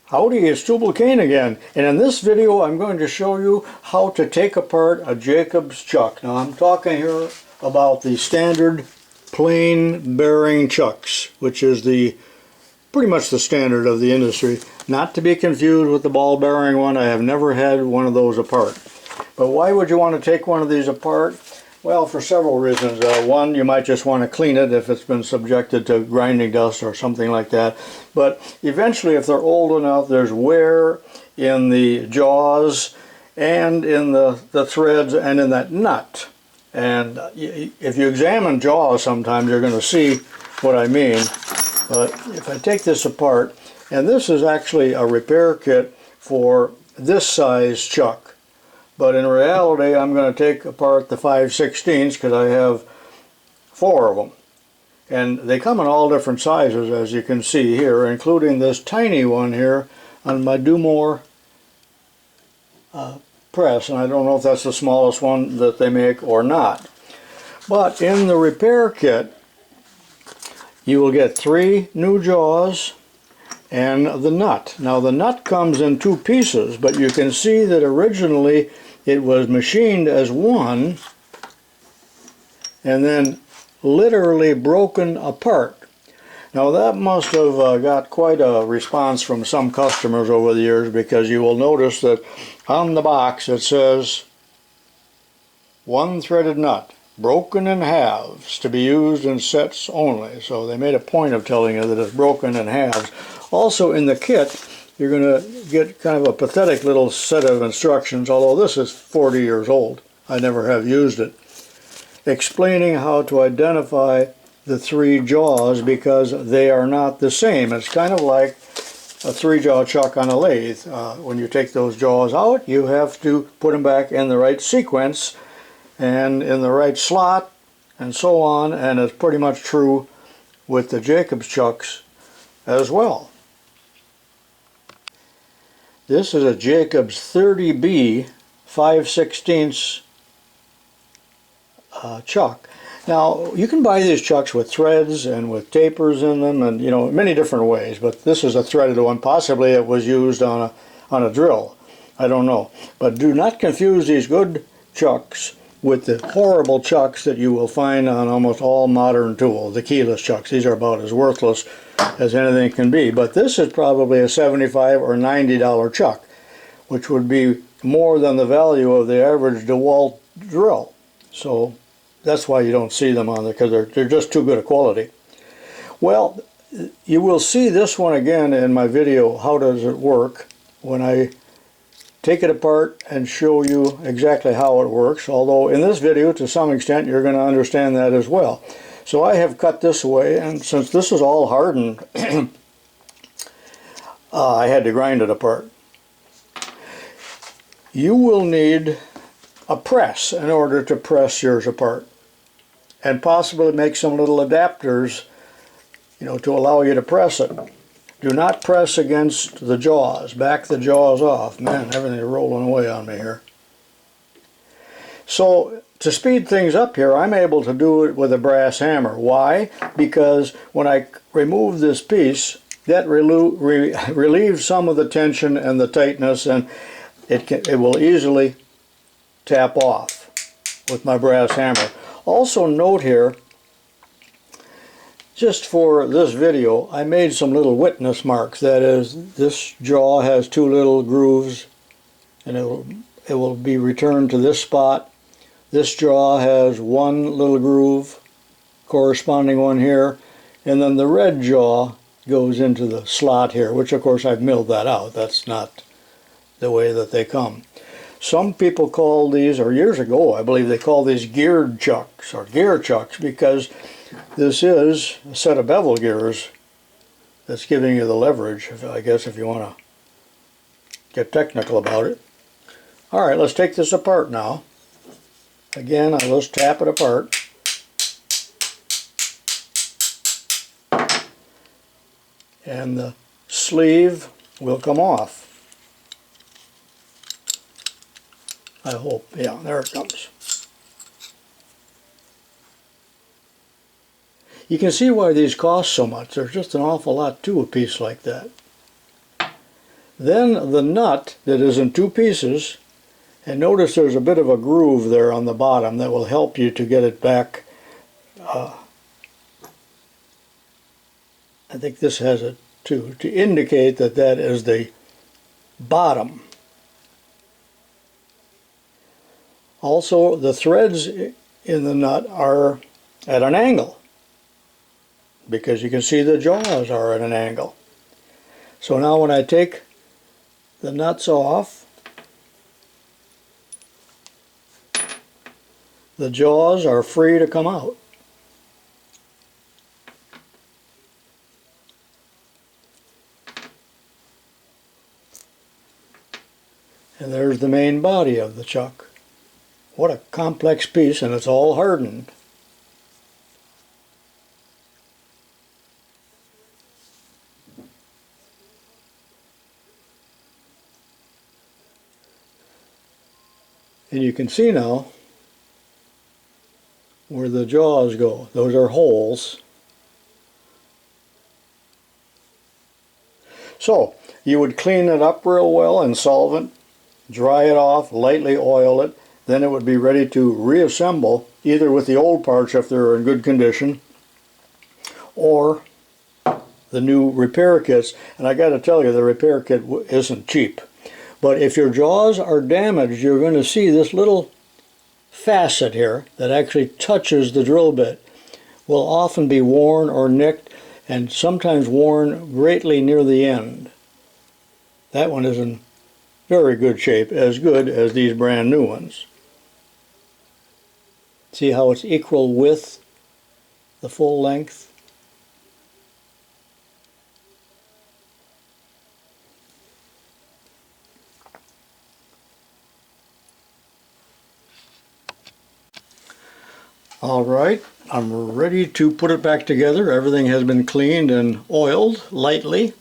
Howdy, it's tubalcain again, and in this video I'm going to show you how to take apart a Jacobs chuck. Now I'm talking here about the standard plain bearing chucks, which is pretty much the standard of the industry. Not to be confused with the ball bearing one. I have never had one of those apart. But why would you want to take one of these apart? Well, for several reasons. One, you might just want to clean it if it's been subjected to grinding dust or something like that. But eventually, if they're old enough, there's wear in the jaws and in the threads and in that nut. And if you examine jaws sometimes, you're going to see what I mean. But if I take this apart, and this is actually a repair kit for this size chuck. But in reality, I'm going to take apart the 5/16 because I have 4 of them. And they come in all different sizes, as you can see here, including this tiny one here on my Dumore press. And I don't know if that's the smallest one that they make or not. But in the repair kit, you will get 3 new jaws and the nut. Now the nut comes in 2 pieces, but you can see that originally it was machined as one and then literally broken apart. Now that must have got quite a response from some customers over the years, because you will notice that on the box it says 1 threaded nut, broken in halves, to be used in sets only. So they made a point of telling you that it's broken in halves. Also in the kit, you're going to get kind of a pathetic little set of instructions, although this is 40 years old. I never have used it. Explaining how to identify the 3 jaws, because they are not the same. It's kind of like a 3-jaw chuck on a lathe. When you take those jaws out, you have to put them back in the right sequence and in the right slot and so on, and it's pretty much true with the Jacobs chucks as well. This is a Jacobs 30B 5/16 chuck. Now you can buy these chucks with threads and with tapers in them, and many different ways, but this is a threaded one. Possibly it was used on a drill. I don't know. But do not confuse these good chucks with the horrible chucks that you will find on almost all modern tools, the keyless chucks. These are about as worthless as anything can be. But this is probably a $75 or $90 chuck, which would be more than the value of the average DeWalt drill. So that's why you don't see them on there, because they're just too good a quality. Well, you will see this one again in my video, how does it work, when I take it apart and show you exactly how it works, although in this video to some extent you're going to understand that as well. So I have cut this away, and since this is all hardened, I had to grind it apart. You will need a press in order to press yours apart, and possibly make some little adapters, to allow you to press it. Do not press against the jaws. Back the jaws off. Man, everything's rolling away on me here. So to speed things up here, I'm able to do it with a brass hammer. Why? Because when I remove this piece, that relieves some of the tension and the tightness, and it will easily tap off with my brass hammer. Also note here, just for this video, I made some little witness marks. That is, this jaw has 2 little grooves, and it will be returned to this spot. This jaw has 1 little groove, corresponding one here, and then the red jaw goes into the slot here, which of course I've milled that out. That's not the way that they come. Some people call these, or years ago I believe they call these geared chucks or gear chucks, because this is a set of bevel gears that's giving you the leverage, I guess, if you want to get technical about it. Alright, let's take this apart now. Again, I'll just tap it apart. And the sleeve will come off. I hope. Yeah, there it comes. You can see why these cost so much. There's just an awful lot to a piece like that. Then the nut that is in two pieces, and notice there's a bit of a groove there on the bottom that will help you to get it back. I think this has it too, to indicate that that is the bottom. Also, the threads in the nut are at an angle, because you can see the jaws are at an angle. So now when I take the nuts off, the jaws are free to come out. And there's the main body of the chuck. What a complex piece, and it's all hardened. And you can see now where the jaws go. Those are holes. So you would clean it up real well in solvent, dry it off, lightly oil it, then it would be ready to reassemble, either with the old parts if they're in good condition, or the new repair kits. And I got to tell you, the repair kit isn't cheap. But if your jaws are damaged, you're going to see this little facet here that actually touches the drill bit will often be worn or nicked, and sometimes worn greatly near the end. That one is in very good shape, as good as these brand new ones. See how it's equal width, the full length? All right, I'm ready to put it back together. Everything has been cleaned and oiled lightly.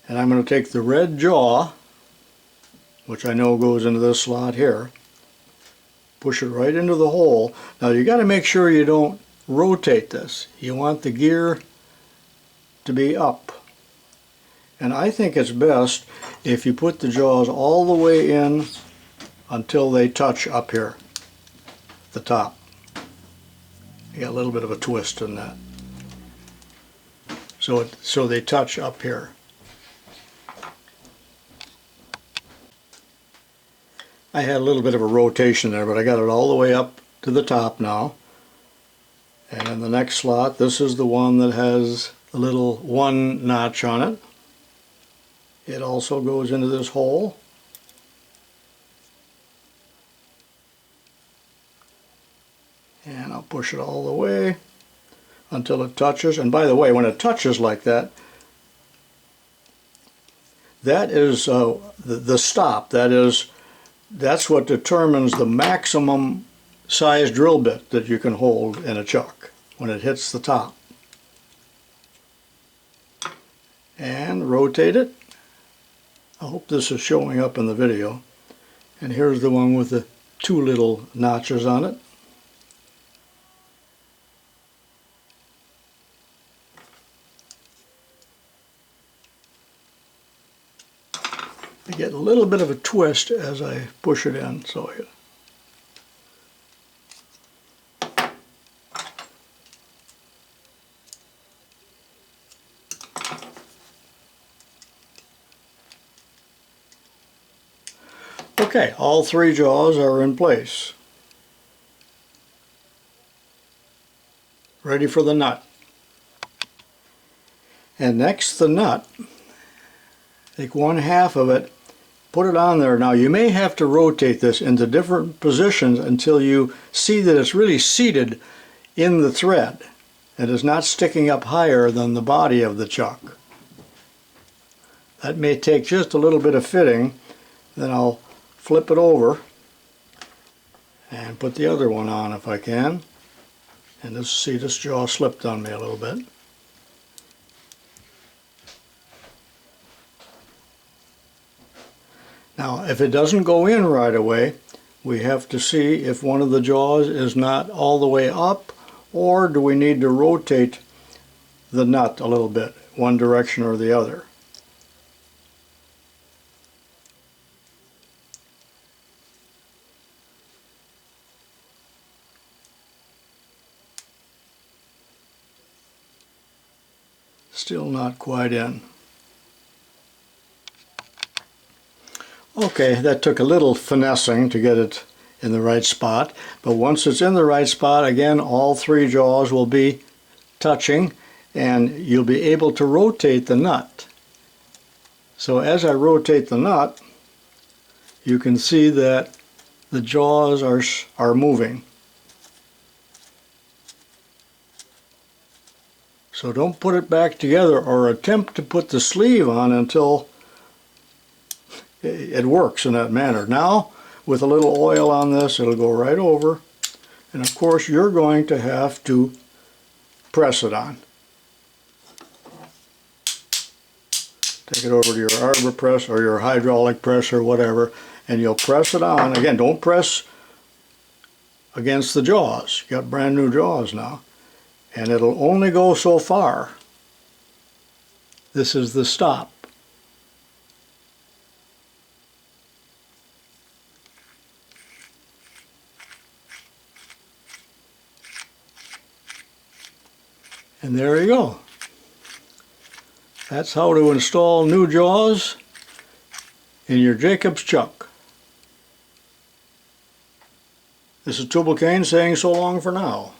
And I'm going to take the red jaw, which I know goes into this slot here, push it right into the hole. Now you got to make sure you don't rotate this. You want the gear to be up. And I think it's best if you put the jaws all the way in until they touch up here, the top. You got a little bit of a twist in that. So they touch up here. I had a little bit of a rotation there, but I got it all the way up to the top now. And in the next slot, this is the one that has a little one notch on it. It also goes into this hole. And I'll push it all the way until it touches. And by the way, when it touches like that, that is the stop. That's what determines the maximum size drill bit that you can hold in a chuck when it hits the top. And rotate it. I hope this is showing up in the video. And here's the one with the two little notches on it. I get a little bit of a twist as I push it in, so okay, all three jaws are in place. Ready for the nut. And next, the nut. Take one half of it, put it on there. Now you may have to rotate this into different positions until you see that it's really seated in the thread. It is not sticking up higher than the body of the chuck. That may take just a little bit of fitting. Then I'll flip it over and put the other one on if I can. And see, this jaw slipped on me a little bit. Now, if it doesn't go in right away, we have to see if one of the jaws is not all the way up, or do we need to rotate the nut a little bit, one direction or the other. Still not quite in. Okay, that took a little finessing to get it in the right spot, but once it's in the right spot, again, all three jaws will be touching and you'll be able to rotate the nut. So as I rotate the nut, you can see that the jaws are moving. So don't put it back together or attempt to put the sleeve on until it works in that manner. Now, with a little oil on this, it'll go right over, and of course you're going to have to press it on. Take it over to your arbor press or your hydraulic press or whatever, and you'll press it on. Again, don't press against the jaws. You got brand new jaws now. And it'll only go so far. This is the stop. And there you go. That's how to install new jaws in your Jacob's chuck. This is Tubalcain saying so long for now.